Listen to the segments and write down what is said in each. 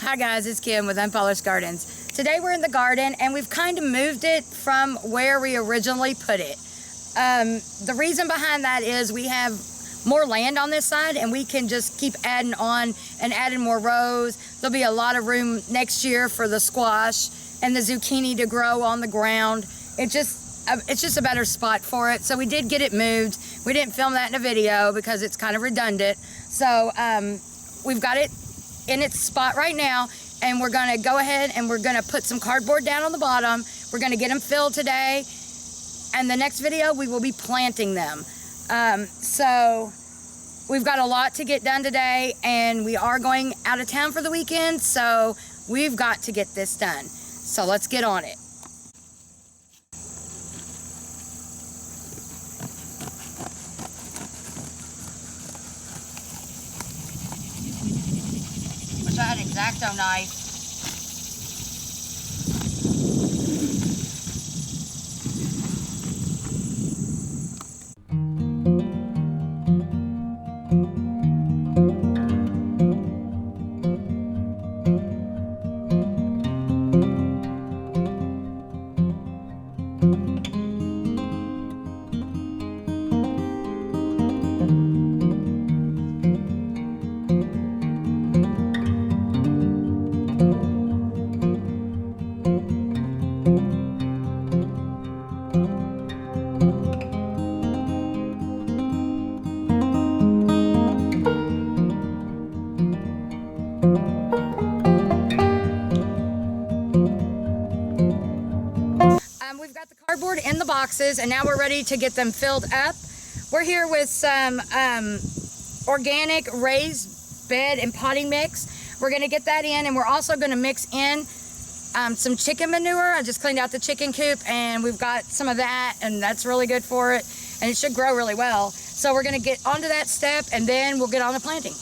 Hi guys, it's Kim with Unpolished Gardens. Today we're in the garden and we've kind of moved it from where we originally put it. The reason behind that is we have more land on this side and we can just keep adding on and adding more rows. There'll be a lot of room next year for the squash and the zucchini to grow on the ground. It's just a better spot for it. So we did get it moved. We didn't film that in a video because it's kind of redundant. So we've got it in its spot right now, and we're gonna go ahead and we're gonna put some cardboard down on the bottom. We're gonna get them filled today, and the next video we will be planting them. So we've got a lot to get done today, and we are going out of town for the weekend, so we've got to get this done. So let's get on it. Wish I had an X-Acto knife. We've got the cardboard in the boxes, and now we're ready to get them filled up. We're here with some organic raised bed and potting mix. We're going to get that in, and we're also going to mix in some chicken manure. I just cleaned out the chicken coop, and we've got some of that, and that's really good for it, and it should grow really well. So we're going to get onto that step, and then we'll get on the planting.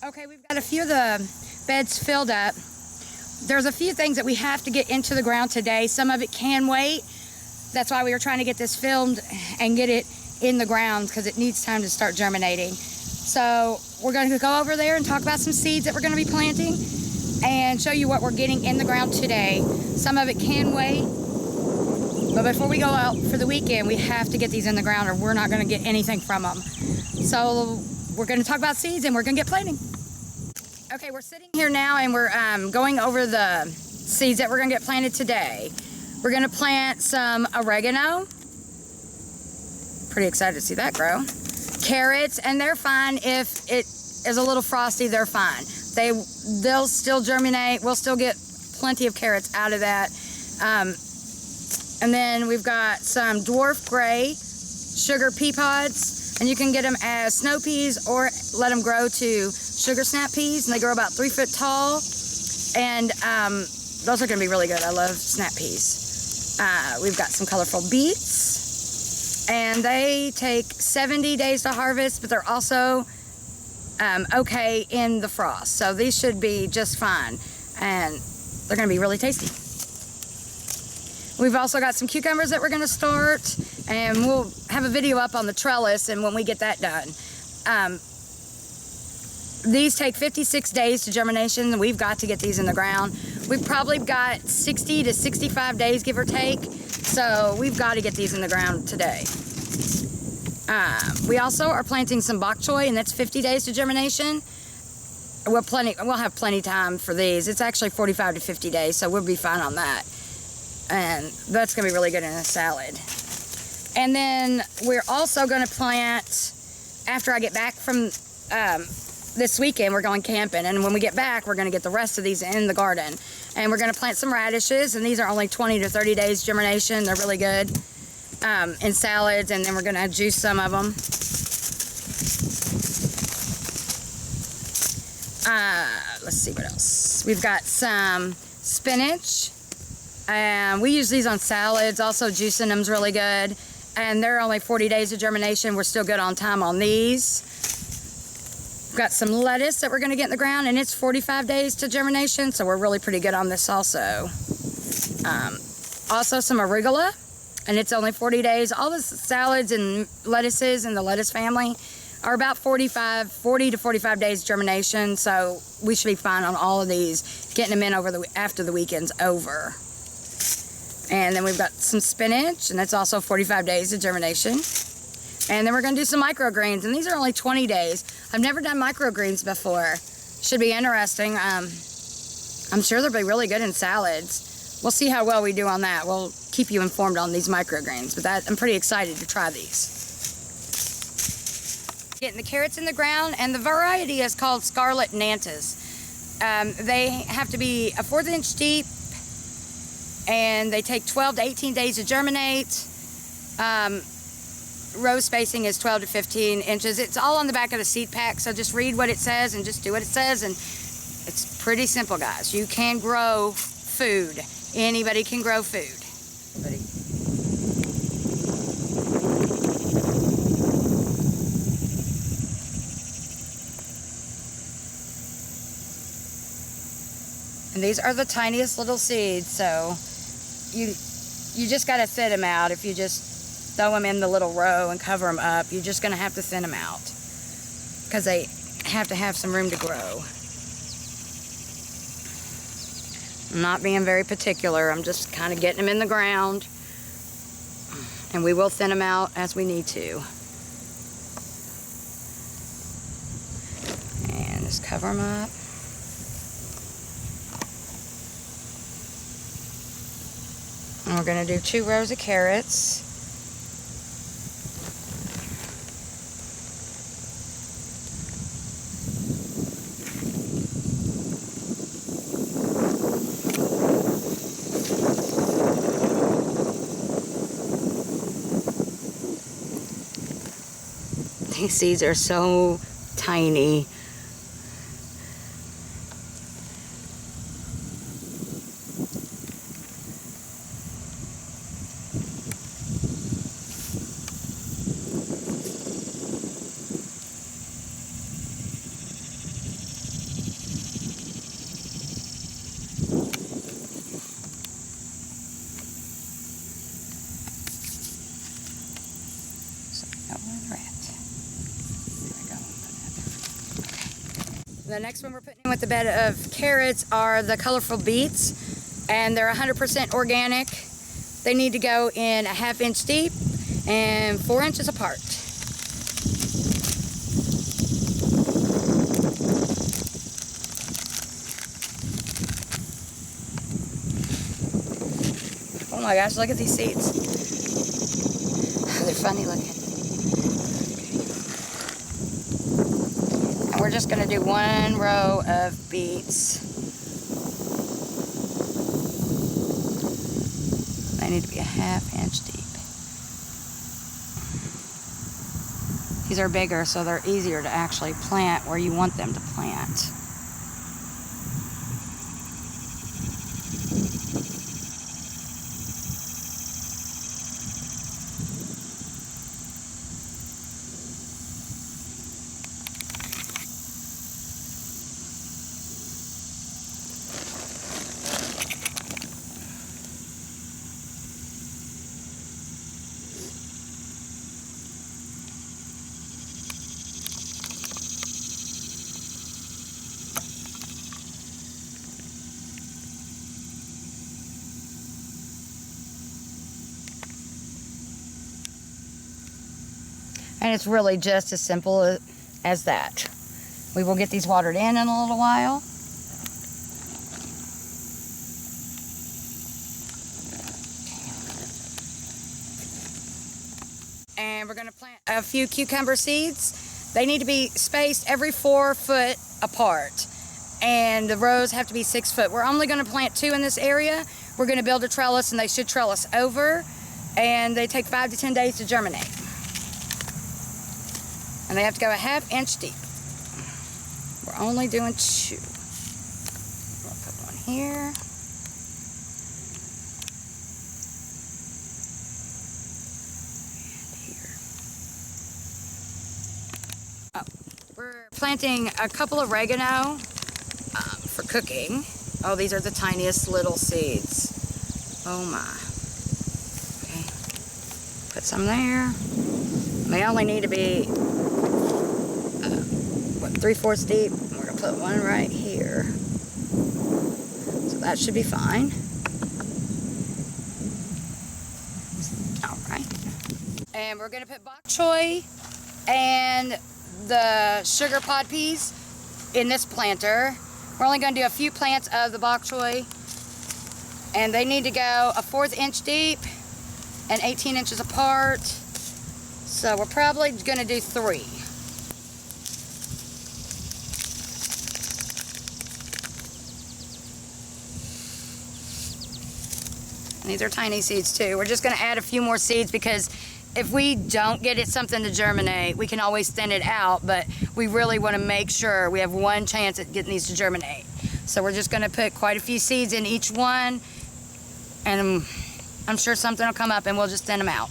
Okay, we've got a few of the beds filled up. There's a few things that we have to get into the ground today. Some of it can wait. That's why we were trying to get this filmed and get it in the ground, because it needs time to start germinating. So we're going to go over there and talk about some seeds that we're going to be planting and show you what we're getting in the ground today. Some of it can wait, but before we go out for the weekend, we have to get these in the ground or we're not going to get anything from them. So we're going to talk about seeds and we're going to get planting. Okay, we're sitting here now and we're going over the seeds that we're going to get planted today. We're going to plant some oregano. Pretty excited to see that grow. Carrots, and they're fine if it is a little frosty, they're fine. They'll still germinate. We'll still get plenty of carrots out of that. And then we've got some dwarf gray sugar pea pods, and you can get them as snow peas or let them grow to sugar snap peas, and they grow about 3 foot tall. And those are going to be really good. I love snap peas. We've got some colorful beets, and they take 70 days to harvest, but they're also okay in the frost. So these should be just fine, and they're going to be really tasty. We've also got some cucumbers that we're going to start, and we'll have a video up on the trellis and when we get that done. These take 56 days to germination, and we've got to get these in the ground. We've probably got 60 to 65 days, give or take, so we've got to get these in the ground today. We also are planting some bok choy, and that's 50 days to germination. We'll have plenty time for these. It's actually 45 to 50 days, so we'll be fine on that. And that's going to be really good in a salad. And then we're also going to plant, after I get back from this weekend, we're going camping, and when we get back, we're going to get the rest of these in the garden. And we're going to plant some radishes, and these are only 20 to 30 days germination. They're really good in salads, and then we're going to juice some of them. Let's see what else. We've got some spinach. We use these on salads. Also, juicing them's really good. And they're only 40 days of germination. We're still good on time on these. We've got some lettuce that we're going to get in the ground, and it's 45 days to germination, so we're really pretty good on this also. Also some arugula, and it's only 40 days. All the salads and lettuces in the lettuce family are about 40 to 45 days germination, so we should be fine on all of these, getting them in after the weekend's over. And then we've got some spinach, and that's also 45 days of germination. And then we're going to do some microgreens, and these are only 20 days. I've never done microgreens before. Should be interesting. I'm sure they'll be really good in salads. We'll see how well we do on that. We'll keep you informed on these microgreens, but I'm pretty excited to try these. Getting the carrots in the ground, and the variety is called Scarlet Nantes. They have to be a 1/4 inch deep, and they take 12 to 18 days to germinate. Row spacing is 12 to 15 inches. It's all on the back of the seed pack, so just read what it says and just do what it says, and It's pretty simple, guys. You can grow food. Anybody can grow food. And these are the tiniest little seeds, so you just got to thin them out. If you just throw them in the little row and cover them up, you're just going to have to thin them out because they have to have some room to grow. I'm not being very particular. I'm just kind of getting them in the ground, and we will thin them out as we need to. And just cover them up. And we're going to do 2 rows of carrots. These seeds are so tiny. The next one we're putting in with the bed of carrots are the colorful beets, and they're 100% organic. They need to go in a 1/2 inch deep and 4 inches apart. Oh my gosh, look at these seeds. They're funny looking. We're just going to do 1 row of beets. They need to be a 1/2 inch deep. These are bigger, so they're easier to actually plant where you want them to plant. And it's really just as simple as that. We will get these watered in a little while. And we're going to plant a few cucumber seeds. They need to be spaced every 4 foot apart. And the rows have to be 6 foot. We're only going to plant 2 in this area. We're going to build a trellis, and they should trellis over. And they take 5 to 10 days to germinate. And they have to go a 1/2 inch deep. We're only doing 2. We'll put 1 here. And here. Oh, we're planting a couple of oregano for cooking. Oh, these are the tiniest little seeds. Oh my. Okay. Put some there. They only need to be 3/4 deep. We're going to put 1 right here. So that should be fine. Alright. And we're going to put bok choy and the sugar pod peas in this planter. We're only going to do a few plants of the bok choy. And they need to go a 1/4 inch deep and 18 inches apart. So we're probably going to do 3. And these are tiny seeds too. We're just going to add a few more seeds because if we don't get it something to germinate, we can always thin it out, but we really want to make sure we have 1 chance at getting these to germinate. So we're just gonna put quite a few seeds in each one, and I'm sure something will come up and we'll just thin them out.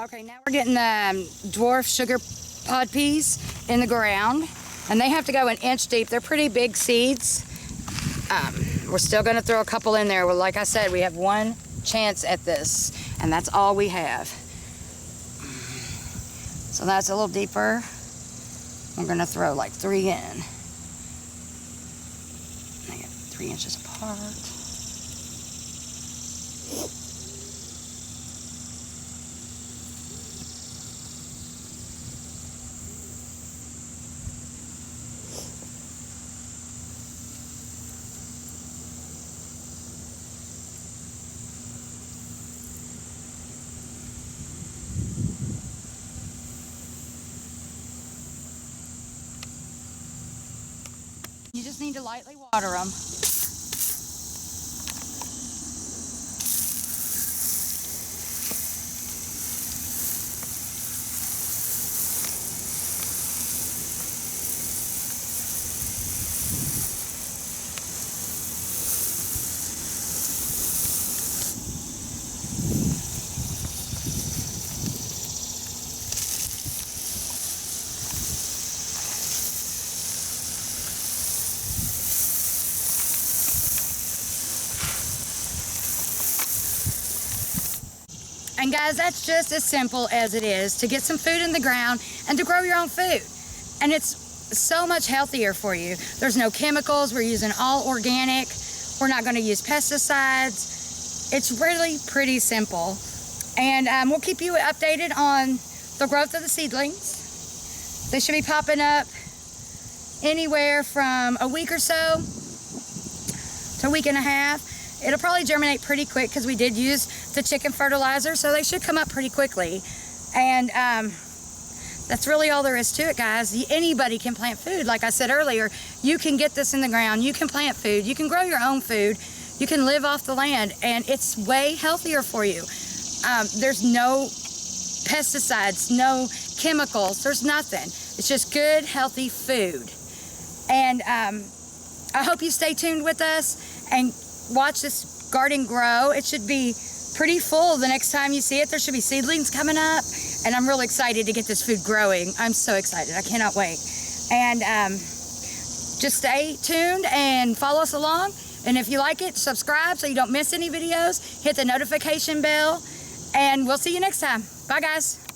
Okay, now we're getting the dwarf sugar pod peas in the ground, and they have to go an inch deep. They're pretty big seeds. We're still gonna throw a couple in there. Well, like I said, we have one chance at this, and that's all we have. So that's a little deeper. We're gonna throw like 3 in. They get 3 inches apart. You just need to lightly water them. And guys, that's just as simple as it is to get some food in the ground and to grow your own food. And it's so much healthier for you. There's no chemicals. We're using all organic. We're not going to use pesticides. It's really pretty simple. And we'll keep you updated on the growth of the seedlings. They should be popping up anywhere from a week or so to a week and a half. It'll probably germinate pretty quick because we did use the chicken fertilizer, so they should come up pretty quickly. And that's really all there is to it, guys. Anybody can plant food. Like I said earlier, you can get this in the ground. You can plant food. You can grow your own food. You can live off the land, and it's way healthier for you. There's no pesticides, no chemicals. There's nothing. It's just good, healthy food. And I hope you stay tuned with us and watch this garden grow. It should be pretty full the next time you see it. There should be seedlings coming up, and I'm really excited to get this food growing. I'm so excited. I cannot wait. And just stay tuned and follow us along. And if you like it, subscribe so you don't miss any videos. Hit the notification bell, and we'll see you next time. Bye, guys.